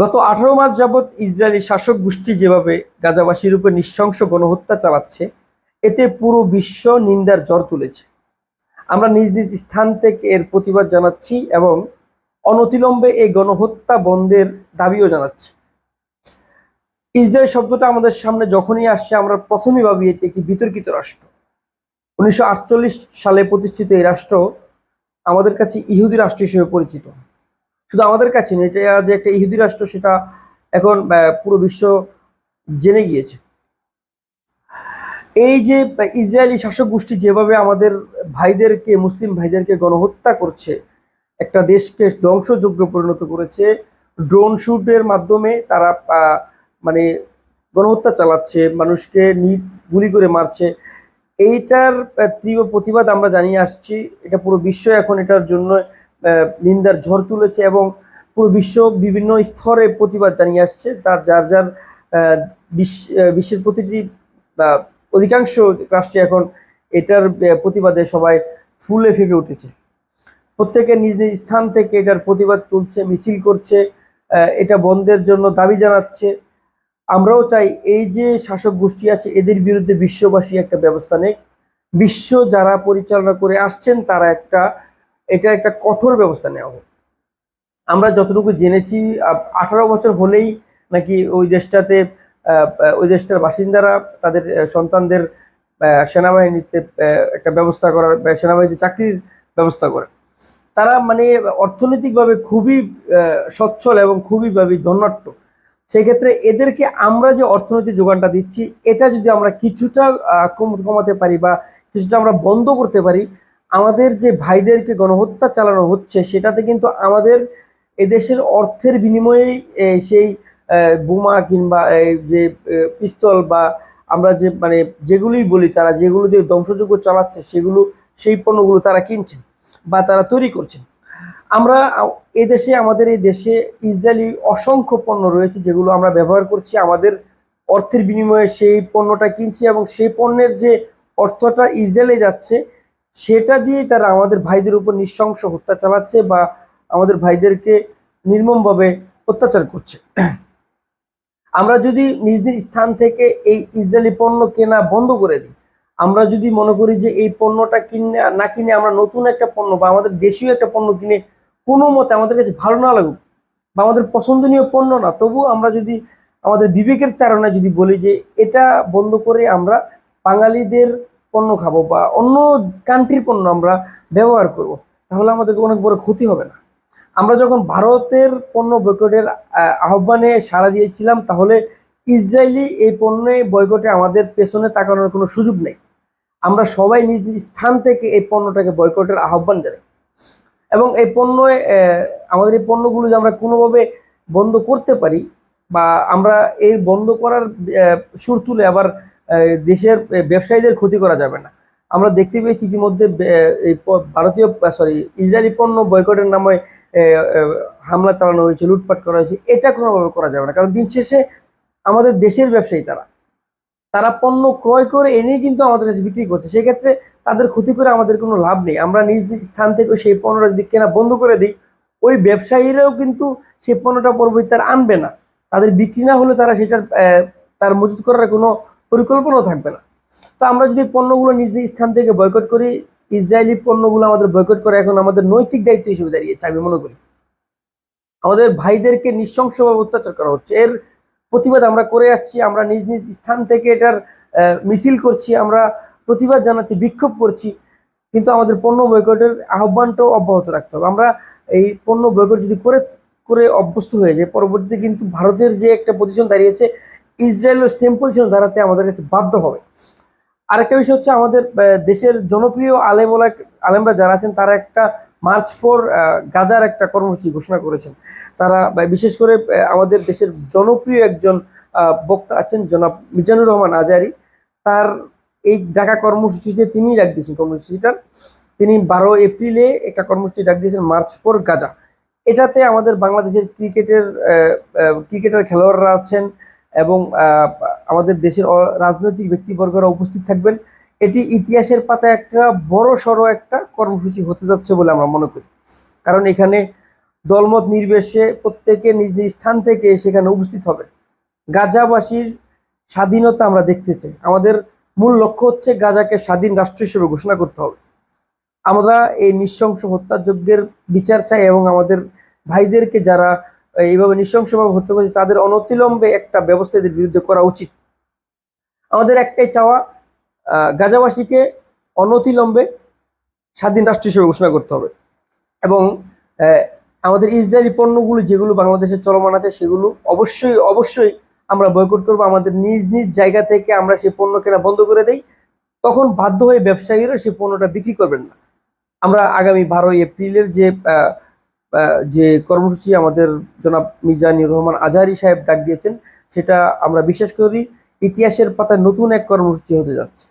গত 18 মাস যাবৎ ইসরায়েলি শাসক গোষ্ঠী যেভাবে গাজাবাসীর উপর নৃশংস গণহত্যা চালাচ্ছে, এতে পুরো বিশ্ব নিন্দার ঝড় তুলেছে। আমরা নিজ নিজ স্থান থেকে এর প্রতিবাদ জানাচ্ছি এবং অনতিবিলম্বে এই গণহত্যা বন্ধের দাবিও জানাচ্ছি। ইসরায়েল শব্দটা আমাদের সামনে যখনই আসছে, আমরা প্রথমেই ভাবি এটি একটি বিতর্কিত রাষ্ট্র। 1948 সালে প্রতিষ্ঠিত এই রাষ্ট্র আমাদের কাছে ইহুদি রাষ্ট্র হিসেবে পরিচিত। শুধু আমাদের কাছে না, এটা যে একটা ইহুদি রাষ্ট্র সেটা এখন পুরো বিশ্ব জেনে গিয়েছে। এই যে ইসরায়েলি শাসক গোষ্ঠী যেভাবে আমাদের ভাইদেরকে, মুসলিম ভাইদেরকে গণহত্যা করছে, একটা দেশকে ধ্বংসযোগ্য পরিণত করেছে, ড্রোন শুটের মাধ্যমে তারা মানে গণহত্যা চালাচ্ছে, মানুষকে গুলি করে মারছে। এইটার তীব্র প্রতিবাদ আমরা জানিয়ে আসছি। এটা পুরো বিশ্ব এখন এটার জন্য নিন্দার ঝড় তুলেছে এবং পুরো বিশ্ব বিভিন্ন স্তরে প্রতিবাদ জানিয়ে আসছে। তার যার যার বিশ্বের প্রতিটি অধিকাংশ রাষ্ট্রে এখন এটার প্রতিবাদে সবাই ফুলে ফেপে উঠেছে। প্রত্যেকে নিজ নিজ স্থান থেকে এটার প্রতিবাদ তুলছে, মিছিল করছে, এটা বন্ধের জন্য দাবি জানাচ্ছে। আমরাও চাই এই যে শাসক গোষ্ঠী আছে এদের বিরুদ্ধে বিশ্ববাসী একটা ব্যবস্থা নেই। বিশ্ব যারা পরিচালনা করে আসছেন তারা এটা একটা কঠোর ব্যবস্থা নেওয়া হোক। আমরা যতটুকু জেনেছি 18 বছর হলেই নাকি ওই দেশটার বাসিন্দারা তাদের সন্তানদের সেনাবাহিনীতে একটা ব্যবস্থা করার, সেনাবাহিনীতে চাকরির ব্যবস্থা করে। তারা মানে অর্থনৈতিকভাবে খুবই সচ্ছল এবং খুবই ধনাঢ্য। সেই ক্ষেত্রে এদেরকে আমরা যে অর্থনৈতিক যোগানটা দিচ্ছি, এটা যদি আমরা কিছুটা কমাতে পারি বা কিছুটা আমরা বন্ধ করতে পারি, আমাদের যে ভাইদেরকে গণহত্যা চালানো হচ্ছে সেটাতে কিন্তু আমাদের এদেশের অর্থের বিনিময়ে সেই বোমা কিংবা যে পিস্তল বা আমরা যে মানে যেগুলোই বলি, তারা যেগুলো দিয়ে ধ্বংসযজ্ঞ চালাচ্ছে সেই পণ্যগুলো তারা কিনছে বা তারা তৈরি করছে। আমরা এদেশে, আমাদের এই দেশে ইসরায়েলি অসংখ্য পণ্য রয়েছে যেগুলো আমরা ব্যবহার করছি, আমাদের অর্থের বিনিময়ে সেই পণ্যটা কিনছি এবং সেই পণ্যের যে অর্থটা ইসরায়েলে যাচ্ছে সেটা দিয়ে তারা আমাদের ভাইদের উপর নৃশংস হত্যা চালাচ্ছে বা আমাদের ভাইদেরকে নির্মমভাবে অত্যাচার করছে। আমরা যদি নিজ নিজ স্থান থেকে এই ইসরায়েলি পণ্য কেনা বন্ধ করে দিই, আমরা যদি মনে করি যে এই পণ্যটা না কিনে আমরা নতুন একটা পণ্য বা আমাদের দেশীয় একটা পণ্য কিনে কোনো মতে আমাদের কাছে ভালো না লাগুক বা আমাদের পছন্দনীয় পণ্য না, তবু আমরা যদি আমাদের বিবেকের তাড়নায় যদি বলি যে এটা বন্ধ করে আমরা বাঙালিদের পণ্য খাবো বা অন্য কান্ট্রির পণ্য আমরা ব্যবহার করব, তাহলে আমাদের অনেক বড় ক্ষতি হবে না? আমরা যখন ভারতের পণ্য বয়কটের আহ্বানে সাড়া দিয়েছিলাম, তাহলে ইসরায়েলি এই পণ্য বয়কটে আমাদের পেছনে তাকানোর কোনো সুযোগ নেই। আমরা সবাই নিজ নিজ স্থান থেকে এই পণ্যটাকে বয়কটের আহ্বান জানাই এবং এই আমাদের এই পণ্যগুলো যে আমরা কোনোভাবে বন্ধ করতে পারি বা আমরা এই বন্ধ করার সুর তুলে আবার দেশের ব্যবসায়ীদের ক্ষতি করা যাবে না। আমরা দেখতে পেয়েছি ইতিমধ্যে এই ইসরায়েলি পণ্য বয়কটের নামে হামলা চালানো হয়েছে, লুটপাট করা হয়েছে। এটা কোনোভাবে করা যাবে না, কারণ দিন শেষে আমাদের দেশের ব্যবসায়ী তারা পণ্য ক্রয় করে এনেই কিন্তু আমাদের কাছে বিক্রি করছে। সেক্ষেত্রে তাদের ক্ষতি করে আমাদের কোনো লাভ নেই। আমরা নিজ নিজ স্থান থেকে সেই পণ্যটা যদি কেনা বন্ধ করে দিই, ওই ব্যবসায়ীরাও কিন্তু সেই পণ্যটা পরবর্তী তার আনবে না। তাদের বিক্রি না হলে তারা সেটার তার মজুত করার কোনো পরিকল্পনাও থাকবে না। তো আমরা যদি পণ্যগুলো নিজ নিজ স্থান থেকে বয়কট করি, ইসরায়েলি পণ্যগুলো আমাদের বয়কট করে এখন আমাদের নৈতিক দায়িত্ব হিসেবে দাঁড়িয়েছে। আমি মনে করি আমাদের ভাইদেরকে নৃশংসভাবে অত্যাচার করা হচ্ছে, এর প্রতিবাদ আমরা করে আসছি। আমরা নিজ নিজ স্থান থেকে এটার মিছিল করছি, আমরা প্রতিবাদ জানাচ্ছি, বিক্ষোভ করছি, কিন্তু আমাদের পণ্য বয়কটের আহ্বানটাও অব্যাহত রাখতে হবে। আমরা এই পণ্য বয়কট যদি করে করে অভ্যস্ত হয়ে যায়, পরবর্তীতে কিন্তু ভারতের যে একটা পজিশন দাঁড়িয়েছে, ইসরায়েলের সেম পজিশন দাঁড়াতে আমাদের কাছে বাধ্য হবে। আরেকটা বিষয় হচ্ছে আমাদের দেশের জনপ্রিয় আলেমরা যারা আছেন তারা একটা মার্চ ফর গাজার একটা কর্মসূচি ঘোষণা করেছেন। তারা বিশেষ করে আমাদের দেশের জনপ্রিয় একজন বক্তা আছেন জনাব মিজানুর রহমান আজারি, তার এই ডাকা কর্মসূচিতে তিনিই ডাক দিয়েছেন কর্মসূচিটার। তিনি 12 এপ্রিলে একটা কর্মসূচি ডাক দিয়েছেন, মার্চ ফর গাজা। এটাতে আমাদের বাংলাদেশের ক্রিকেটার খেলোয়াড়রা আছেন এবং আমাদের দেশের রাজনৈতিক ব্যক্তিবর্গরা উপস্থিত থাকবেন। এটি ইতিহাসের পাতায় একটা বড় সড়ো একটা কর্মসূচি হতে যাচ্ছে বলে আমরা মনে করি, কারণ এখানে দলমত নির্বিশেষে প্রত্যেকে নিজ নিজ স্থান থেকে সেখানে উপস্থিত হবে। গাজাবাসীর স্বাধীনতা আমরা দেখতে চাই। আমাদের মূল লক্ষ্য হচ্ছে গাজাকে স্বাধীন রাষ্ট্র হিসেবে ঘোষণা করতে হবে। আমরা এই নৃশংস হত্যাযজ্ঞের বিচার চাই এবং আমাদের ভাইদেরকে যারা এইভাবে নৃশংসভাবে হত্যা করেছে তাদের অনতিবিলম্বে একটা ব্যবস্থা এদের বিরুদ্ধে করা উচিত। আমাদের একটাই চাওয়া, গাজাবাসীকে অনতিবিলম্বে স্বাধীন রাষ্ট্র হিসেবে ঘোষণা করতে হবে এবং আমাদের ইসরায়েলি পণ্যগুলো যেগুলো বাংলাদেশে চলমান আছে সেগুলো অবশ্যই অবশ্যই আমরা বয়কট করবো। আমাদের নিজ নিজ জায়গা থেকে আমরা সেই পণ্য কেনা বন্ধ করে দেই, তখন বাধ্য হয়ে ব্যবসায়ীরা সেই পণ্যটা বিক্রি করবেন না। আমরা আগামী 12 এপ্রিলের যে কর্মসূচি আমাদের জনাব মিজানুর রহমান আজহারী সাহেব ডাক দিয়েছেন, সেটা আমরা বিশ্বাস করি ইতিহাসের পাতায় নতুন এক কর্মসূচি হতে যাচ্ছে।